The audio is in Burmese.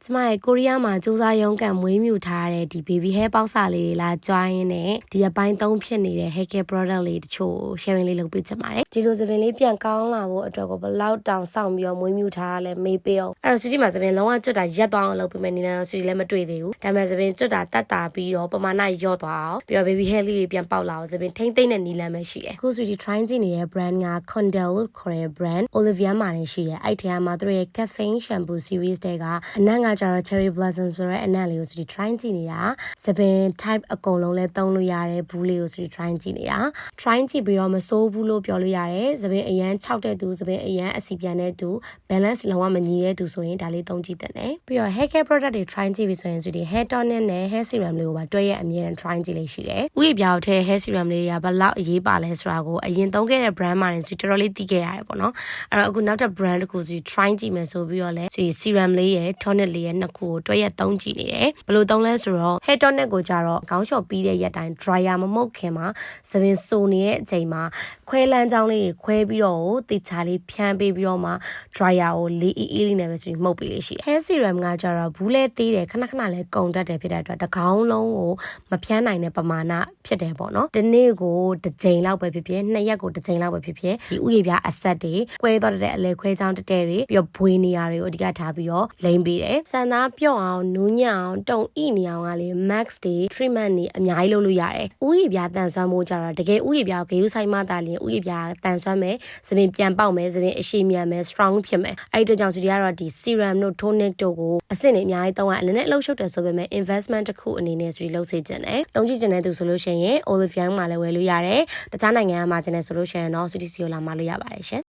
ကျမရဲ့ကိုရီးယားမှာစူးစမ်းရုံးကန်မွေးမြူထားတဲ့ဒီ baby hair ပေါက်စာလေးလာကြွားရင်းနဲ့ဒီအပိုင်း3ဖြစ်နေတဲ့ hair care product လေးတချို့ sharing လေးလုပ်ပေးချင်ပါတယ်ဒီလိုသပင်လေးပြန်ကောင်းလာဖို့အတွက်ကိုဘလောက်တောင်စောင့်ပြီးတော့မွေးမြူထားလဲမေးပေးအောင်အဲ့တော့စီတီမှာသပင်လုံးဝကျွတ်တာရက်သွားအောင်လုပ်ပေးမယ်နေတော့စီတီလည်းမတွေ့သေးဘူးဒါပေမဲ့သပင်ကျွတ်တာတက်တာပြီးတော့ပမာဏရော့သွားအောင်ပြီးတော့ baby hair လေးတွေပြန်ပေါက်လာအောင်သပင်ထိမ့်သိမ့်တဲ့နီလန်းပဲရှိတယ်အခုစီတီ try ကြည့်နေတဲ့ brand က Condell လို့ခေါ်တဲ့ brand Olivia မှာနေရှိတယ်အဲ့ထဲမှာသူတို့ရဲ့ caffeine shampoo series တွေကအနံ့ကကျတော့ cherry blossom ဆိုတဲ့အနံ့လေးကိုစီတီ try ကြည့်နေတာသပင် type အကုန်လုံးလဲသုံးလို့ရတယ်ဘူးလေးကိုစီတီ try ကြည့်နေတာ try ကြည့်ပြီးတော့မစိုးဘူးလို့ပြောလို့ရတယ်သပင်အရန်6တဲ့သူသပင်အရန်အစီပြန်တဲ့သူ balance လုံးဝမညီတဲ့သူဆိုရင်ဒါလေးသုံးကြည့်တဲ့နဲ့ပြီးတော့ hair care product တွေ try ကြည့်ပြီးဆိုရင်စီတီ hair tonic နဲ့ hair serum လေးကိုပါတွဲရဲ့အမြဲတမ်း try ကြည့်လေးရှိတယ်ဥယျာဉ်ပြောင်းထဲ hair serum လေးကဘလောက်အရေးပါလဲဆိုတာကိုအရင်သုံးခဲ့တဲ့ brand မှာနေစီတော်တော်လေးသိခဲ့ရတယ်ပေါ့နော်အဲ့တော့အခုနောက်ထပ် brand တစ်ခုစီ try ကြည့်မယ်ဆိုပြီးတော့လဲစီ serum လေးရဲ့ tonic လေးရဲ့နှစ်ခုကိုတွဲရဲ့သုံးကြည့်နေတယ်ဘယ်လိုသုံးလဲဆိုတော့ hair tonic ကိုကြတော့ခေါင်းလျှော်ပြီးတဲ့ရက်တိုင်း dryer မမုတ်ခင်မှာသပင်စိုနေတဲ့အချိန်မှာခွဲလန်းချောင်းလေးခွဲပြီးတော့တေချာလေးဖြန်းပေးပြီးတော့မှ dryer ကိုလေးအေးလေးနဲ့ပဲဆိုပြီးမှုတ်ပေးလေးရှိတယ် hair serum ကကြတော့ဘူးလဲသေးတယ်ခဏခဏလဲကုန်တတ်တယ်ဖြစ်တဲ့အတွက်တစ်ခေါင်းလုံးကိုမဖြန်းနိုင်တဲ့ပမာဏဖြစ်တယ်ပေါ့နော်ဒီနေ့ကိုတစ်ကြိမ်လောက်ပဲဖြစ်ဖြစ်နှစ်ရက်ကိုတစ်ကြိမ်လောက်ပဲဖြစ်ဖြစ်ဒီဥယျာဉ်ပြအဆက်တွေခွဲသွားတဲ့အလဲခွဲချောင်းတက်တဲ့တွေပြီးတော့ဘွေနေရာတွေကိုအဓိကထားပြီးတော့လိမ့်ပေးတယ်စံသားပြုတ်အောင်နူးညံ့အောင်တုံဣနေအောင်ကလေ max တွေ treatment တွေအများကြီးလုပ်လို့ရတယ်ဥယျာဉ်ပြတန်ဆွမ်းမှုကြတော့တကယ်ဥယျာဉ်ပြဂေယုဆိုင်မှတာလရင်ဥယျာဉ်ပြတန်ဆွမ်းမယ်သပင်ပြန်ပေါက်မယ်သပင်အရှိမြန်မယ် strong ဖြစ်မယ်အဲ့ဒီအတွက်ကြောင့်စီတီကတော့ဒီ serum တို့ tonic တို့ကိုအဆင့်တွေအများကြီးသုံးရအနေနဲ့အလုပ်ရှုပ်တယ်ဆိုပေမဲ့ investment တစ်ခုအနေနဲ့စီတီလုပ်စေချင်တယ်သုံးကြည့်ချင်တဲ့သူဆိုလို့ရှိရင် Olivia မှာလည်းဝယ်လို့ရတယ်တခြားနိုင်ငံမှာကျင်တယ်ဆိုလို့ရှိရင်တော့ CTC ကိုလာမလို့ရပါတယ်ရှင်